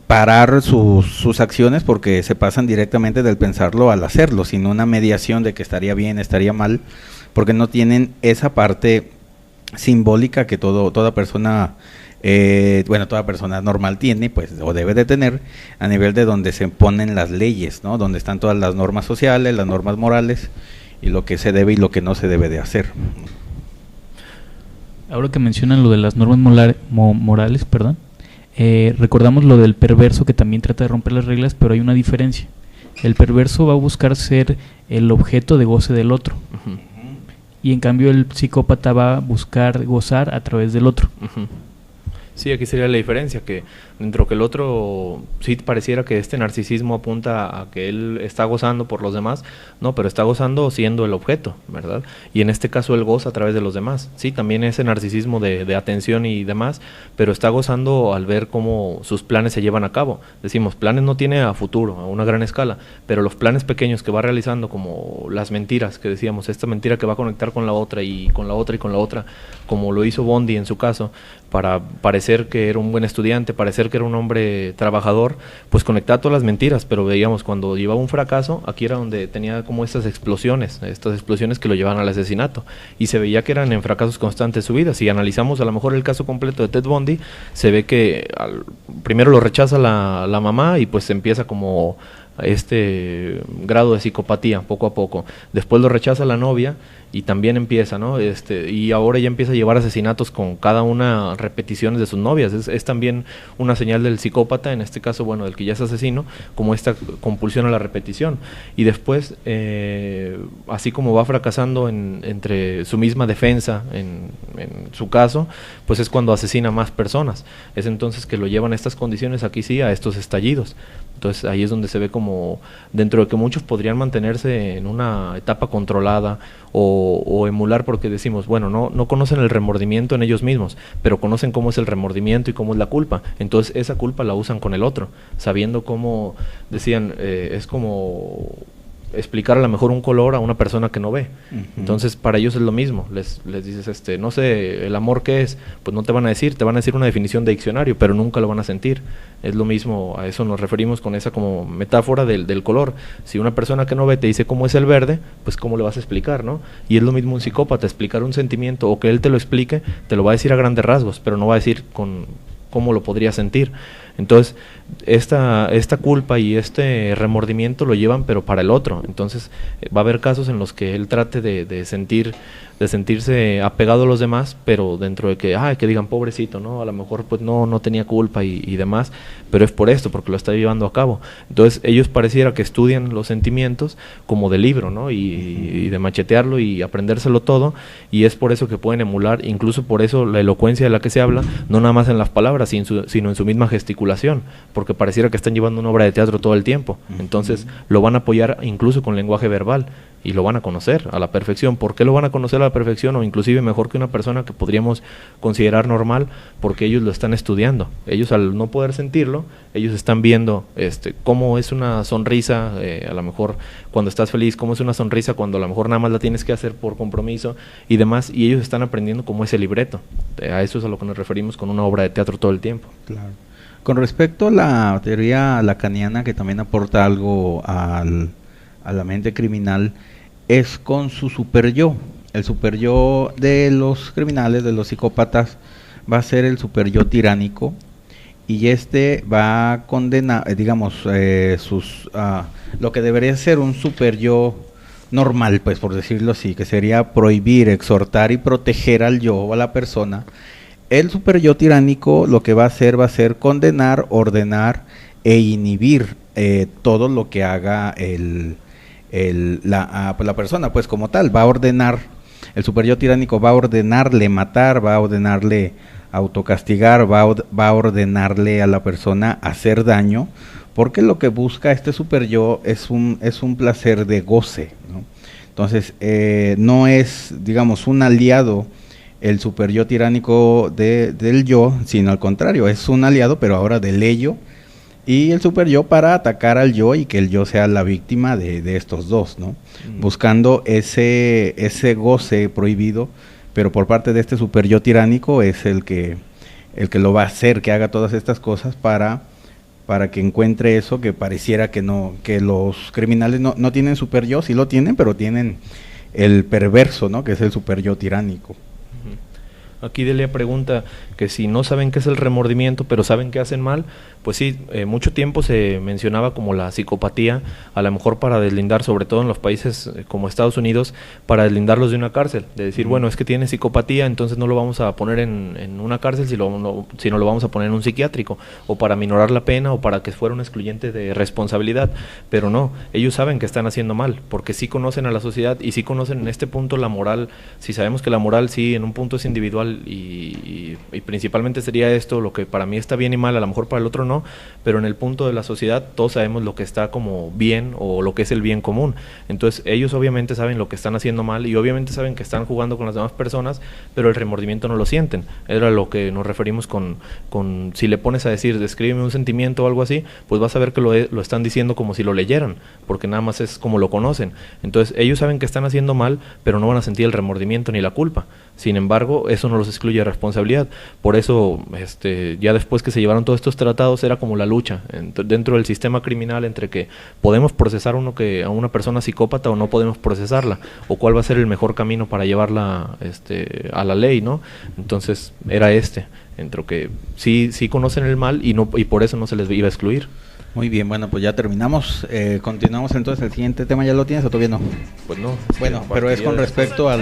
parar sus acciones, porque se pasan directamente del pensarlo al hacerlo, sin una mediación de que estaría bien, estaría mal, porque no tienen esa parte simbólica que toda persona toda persona normal tiene, pues, o debe de tener, a nivel de donde se ponen las leyes, ¿no? Donde están todas las normas sociales, las normas morales, y lo que se debe y lo que no se debe de hacer. Ahora que mencionan lo de las normas morales, recordamos lo del perverso, que también trata de romper las reglas, pero hay una diferencia. El perverso va a buscar ser el objeto de goce del otro, y en cambio el psicópata va a buscar gozar a través del otro. Sí, aquí sería la diferencia, que dentro que el otro sí pareciera que este narcisismo apunta a que él está gozando por los demás, no, pero está gozando siendo el objeto, ¿verdad? Y en este caso él goza a través de los demás, sí, también ese narcisismo de atención y demás, pero está gozando al ver cómo sus planes se llevan a cabo. Decimos, planes no tiene a futuro, a una gran escala, pero los planes pequeños que va realizando, como las mentiras que decíamos, esta mentira que va a conectar con la otra y con la otra y con la otra, como lo hizo Bondi en su caso, para parecer que era un buen estudiante, parecer que era un hombre trabajador, pues conectaba todas las mentiras, pero veíamos cuando llevaba un fracaso, aquí era donde tenía como estas explosiones que lo llevaban al asesinato, y se veía que eran en fracasos constantes su vida. Si analizamos a lo mejor el caso completo de Ted Bundy, se ve que primero lo rechaza la mamá, y pues empieza como este grado de psicopatía poco a poco. Después lo rechaza la novia, y también empieza, ¿no? Y ahora ya empieza a llevar asesinatos con cada una repeticiones de sus novias. Es también una señal del psicópata, en este caso, bueno, del que ya es asesino, como esta compulsión a la repetición. Y después, así como va fracasando entre su misma defensa, en su caso, pues es cuando asesina a más personas. Es entonces que lo llevan a estas condiciones, aquí sí, a estos estallidos. Entonces ahí es donde se ve como, dentro de que muchos podrían mantenerse en una etapa controlada o emular, porque decimos, bueno, no conocen el remordimiento en ellos mismos, pero conocen cómo es el remordimiento y cómo es la culpa. Entonces esa culpa la usan con el otro, sabiendo cómo, decían, es como explicar a lo mejor un color a una persona que no ve. Entonces para ellos es lo mismo, les dices, no sé, el amor qué es, pues no te van a decir una definición de diccionario, pero nunca lo van a sentir. Es lo mismo, a eso nos referimos con esa como metáfora del color. Si una persona que no ve te dice cómo es el verde, pues cómo le vas a explicar, ¿no? Y es lo mismo un psicópata, explicar un sentimiento o que él te lo explique, te lo va a decir a grandes rasgos, pero no va a decir con cómo lo podría sentir. Entonces, esta culpa y este remordimiento lo llevan, pero para el otro. Entonces, va a haber casos en los que él trate de sentirse apegado a los demás, pero dentro de que digan pobrecito, ¿no? A lo mejor pues no tenía culpa y demás, pero es por esto, porque lo está llevando a cabo. Entonces, ellos pareciera que estudian los sentimientos como de libro, ¿no? Y de machetearlo y aprendérselo todo, y es por eso que pueden emular, incluso por eso la elocuencia de la que se habla, no nada más en las palabras, sino en su misma gesticulación, porque pareciera que están llevando una obra de teatro todo el tiempo. Entonces lo van a apoyar incluso con lenguaje verbal, y lo van a conocer a la perfección. ¿Por qué lo van a conocer a la perfección, o inclusive mejor que una persona que podríamos considerar normal? Porque ellos lo están estudiando. Ellos, al no poder sentirlo, ellos están viendo cómo es una sonrisa, a lo mejor cuando estás feliz, cómo es una sonrisa cuando a lo mejor nada más la tienes que hacer por compromiso y demás, y ellos están aprendiendo cómo es el libreto. A eso es a lo que nos referimos con una obra de teatro todo el tiempo. Claro. Con respecto a la teoría lacaniana, que también aporta algo a la mente criminal, es con su super yo. El super yo de los criminales, de los psicópatas, va a ser el super yo tiránico, y este va a condenar, lo que debería ser un super yo normal, pues por decirlo así, que sería prohibir, exhortar y proteger al yo o a la persona. El super yo tiránico lo que va a hacer condenar, ordenar e inhibir todo lo que haga la persona, pues como tal, va a ordenar, el super yo tiránico va a ordenarle matar, va a ordenarle autocastigar, va a ordenarle a la persona hacer daño, porque lo que busca este super yo es un placer de goce, ¿no? Entonces, no es, digamos, un aliado el super yo tiránico del yo, sino al contrario, es un aliado, pero ahora del ello, y el super yo para atacar al yo y que el yo sea la víctima de estos dos, ¿no? Buscando ese goce prohibido, pero por parte de este super yo tiránico es el que lo va a hacer, que haga todas estas cosas para que encuentre eso que pareciera que no, que los criminales no tienen super yo, sí lo tienen, pero tienen el perverso, ¿no? Que es el super yo tiránico. Aquí Delia pregunta que si no saben qué es el remordimiento, pero saben que hacen mal. Pues sí, mucho tiempo se mencionaba como la psicopatía, a lo mejor para deslindar, sobre todo en los países como Estados Unidos, para deslindarlos de una cárcel, de decir, bueno, es que tiene psicopatía, entonces no lo vamos a poner en una cárcel, sino lo vamos a poner en un psiquiátrico, o para minorar la pena, o para que fuera un excluyente de responsabilidad. Pero no, ellos saben que están haciendo mal, porque sí conocen a la sociedad y sí conocen en este punto la moral. Si sabemos que la moral sí en un punto es individual y principalmente sería esto, lo que para mí está bien y mal, a lo mejor para el otro no, pero en el punto de la sociedad todos sabemos lo que está como bien o lo que es el bien común. Entonces ellos obviamente saben lo que están haciendo mal y obviamente saben que están jugando con las demás personas, pero el remordimiento no lo sienten. Era lo que nos referimos con si le pones a decir, descríbeme un sentimiento o algo así, pues vas a ver que lo están diciendo como si lo leyeran, porque nada más es como lo conocen. Entonces ellos saben que están haciendo mal, pero no van a sentir el remordimiento ni la culpa. Sin embargo, eso no los excluye de responsabilidad. Por eso, ya después que se llevaron todos estos tratados, era como la lucha dentro del sistema criminal entre que podemos procesar a una persona psicópata o no podemos procesarla, o cuál va a ser el mejor camino para llevarla a la ley, ¿no? Entonces, era entre que sí conocen el mal y por eso no se les iba a excluir. Muy bien, bueno, pues ya terminamos. Continuamos entonces, el siguiente tema, ¿ya lo tienes o todavía no? Pues no. Bueno, pero es con respecto a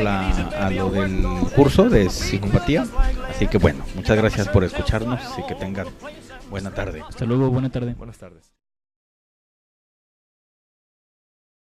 lo del curso de psicopatía. Así que bueno, muchas gracias por escucharnos y que tengan buena tarde. Hasta luego, buena tarde. Buenas tardes.